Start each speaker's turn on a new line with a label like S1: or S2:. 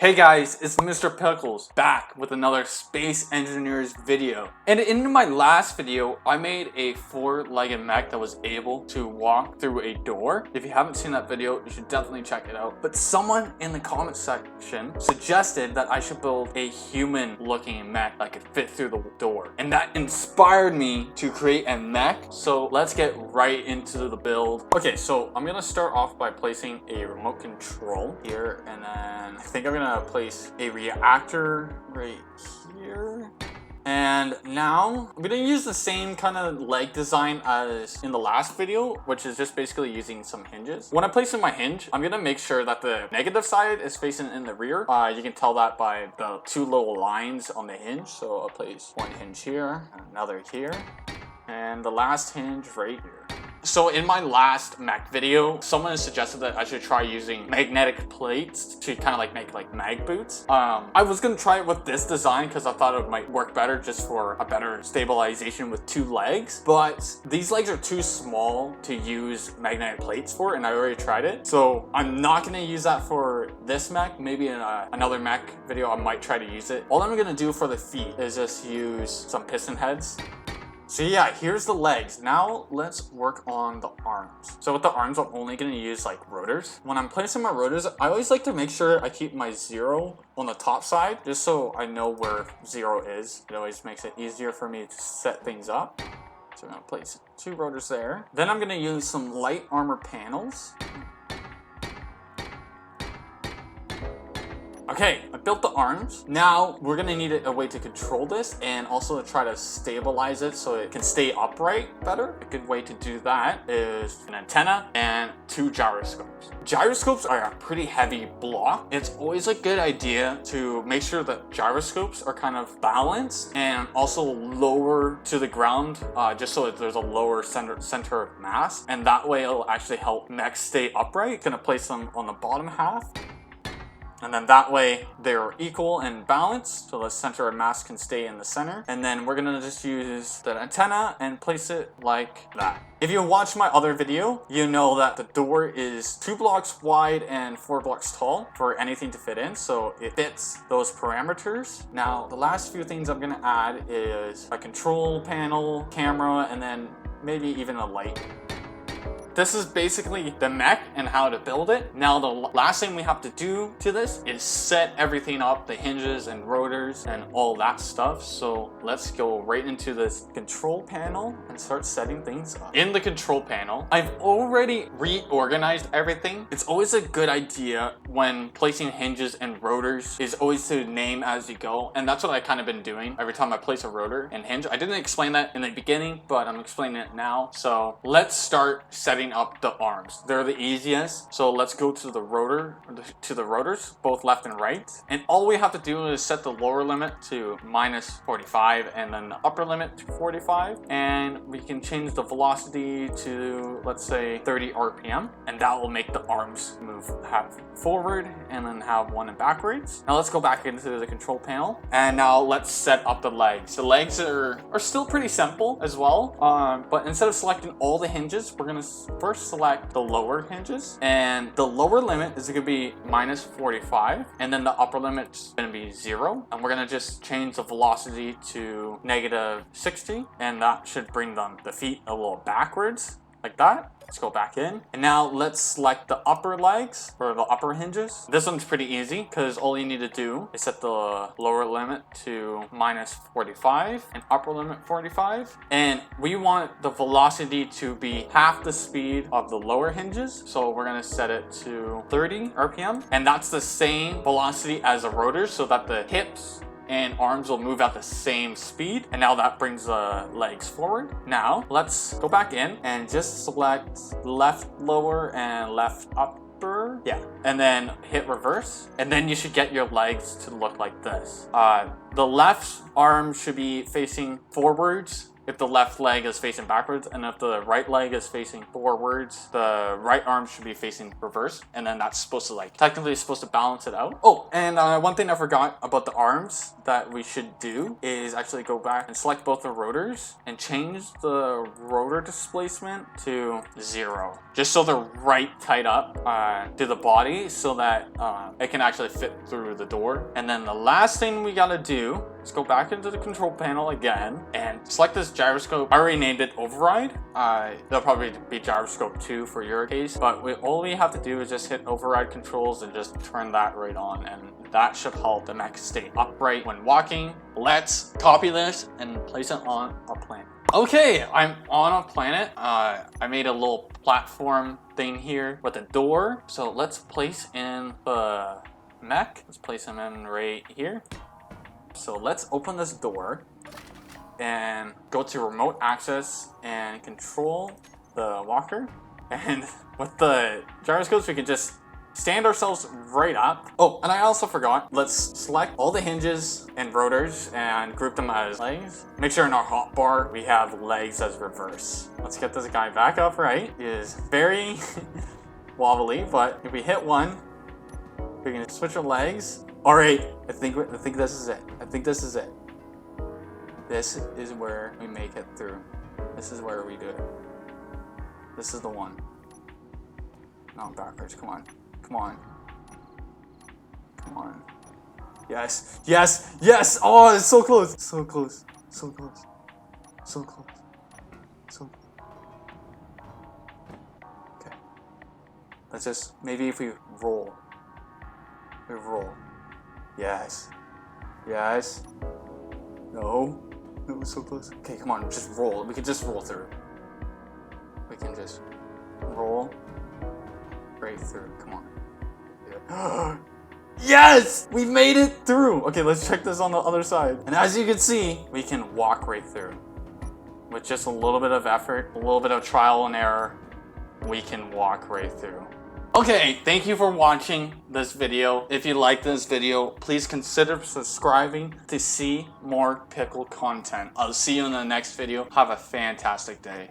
S1: Hey guys, it's Mr. Pickles back with another Space Engineers video. And in my last video, I made a four-legged mech that was able to walk through a door. If you haven't seen that video, you should definitely check it out. But someone in the comment section suggested that I should build a human-looking mech that could fit through the door. And that inspired me to create a mech. So let's get right into the build. Okay, so I'm gonna start off by placing a remote control here, and then I think I'm gonna place a reactor right here. And now I'm gonna use the same kind of leg design as in the last video, which is just basically using some hinges. When I place in my hinge, I'm gonna make sure that the negative side is facing in the rear. You can tell that by the two little lines on the hinge. So I'll place one hinge here, another here, and the last hinge right here. So in my last mech video, someone suggested that I should try using magnetic plates to kind of like make like mag boots. I was gonna try it with this design because I thought it might work better just for a better stabilization with two legs. But these legs are too small to use magnetic plates for, and I already tried it. So I'm not gonna use that for this mech. Maybe in another mech video, I might try to use it. All I'm gonna do for the feet is just use some piston heads. So yeah, here's the legs. Now let's work on the arms. So with the arms, I'm only gonna use like rotors. When I'm placing my rotors, I always like to make sure I keep my 0 on the top side, just so I know where 0 is. It always makes it easier for me to set things up. So I'm gonna place 2 rotors there. Then I'm gonna use some light armor panels. Okay, I built the arms. Now we're gonna need a way to control this and also to try to stabilize it so it can stay upright better. A good way to do that is an antenna and 2 gyroscopes. Gyroscopes are a pretty heavy block. It's always a good idea to make sure that gyroscopes are kind of balanced and also lower to the ground, just so that there's a lower center of mass. And that way it'll actually help mechs stay upright. Gonna place them on the bottom half. And then that way they're equal and balanced, so the center of mass can stay in the center. And then we're gonna just use the antenna and place it like that. If you watch my other video, you know that the door is 2 blocks wide and 4 blocks tall for anything to fit in, so it fits those parameters. Now, the last few things I'm gonna add is a control panel, camera, and then maybe even a light. This is basically the mech and how to build it. Now the last thing we have to do to this is set everything up, the hinges and rotors and all that stuff. So let's go right into this control panel and start setting things up. In the control panel, I've already reorganized everything. It's always a good idea when placing hinges and rotors is always to name as you go. And that's what I kind of been doing every time I place a rotor and hinge. I didn't explain that in the beginning, but I'm explaining it now. So let's start setting up the arms. They're the easiest. So let's go to the rotors, both left and right. And all we have to do is set the lower limit to -45 and then the upper limit to 45. And we can change the velocity to, let's say, 30 RPM. And that will make the arms move half forward and then have one in backwards. Now let's go back into the control panel. And now let's set up the legs. The legs are still pretty simple as well. But instead of selecting all the hinges, we're gonna first select the lower hinges, and the lower limit is going to be -45, and then the upper limit is going to be 0, and we're going to just change the velocity to -60, and that should bring the feet a little backwards like that. Let's go back in. And now let's select the upper legs or the upper hinges. This one's pretty easy because all you need to do is set the lower limit to -45 and upper limit 45. And we want the velocity to be half the speed of the lower hinges. So we're going to set it to 30 RPM. And that's the same velocity as the rotors so that the hips and arms will move at the same speed. And now that brings the legs forward. Now let's go back in and just select left lower and left upper. Yeah, and then hit reverse, and then you should get your legs to look like this. The left arm should be facing forwards if the left leg is facing backwards, and if the right leg is facing forwards, the right arm should be facing reverse, and then that's supposed to like, technically it's supposed to balance it out. Oh, and one thing I forgot about the arms that we should do is actually go back and select both the rotors and change the rotor displacement to 0. Just so they're right tight up to the body so that it can actually fit through the door. And then the last thing we gotta do is go back into the control panel again and select this gyroscope. I already named it override. That'll probably be gyroscope 2 for your case, but all we have to do is just hit override controls and just turn that right on, and that should help the mech stay upright when walking. Let's copy this and place it on a planet. Okay, I'm on a planet. I made a little platform thing here with a door. So let's place in the mech. Let's place him in right here. So let's open this door and go to remote access and control the walker. And with the gyroscopes, we can just stand ourselves right up. Oh, and I also forgot, let's select all the hinges and rotors and group them as legs. Make sure in our hotbar we have legs as reverse. Let's get this guy back up right. He is very wobbly, but if we hit one, we can switch our legs. All right, I think this is it. I think this is it. This is where we make it through. This is where we do it. This is the one. Not backwards, come on. Come on. Come on. Yes. Yes. Yes. Oh, it's so close. So close. So close. So close. So close. Okay. Let's just, maybe if we roll. We roll. Yes. Yes. No. It was so close. Okay, come on. Just roll. We can just roll through. We can just roll right through. Come on. Yeah. Yes! We made it through! Okay, let's check this on the other side. And as you can see, we can walk right through. With just a little bit of effort, a little bit of trial and error, we can walk right through. Okay, thank you for watching this video. If you like this video, please consider subscribing to see more pickle content. I'll see you in the next video. Have a fantastic day.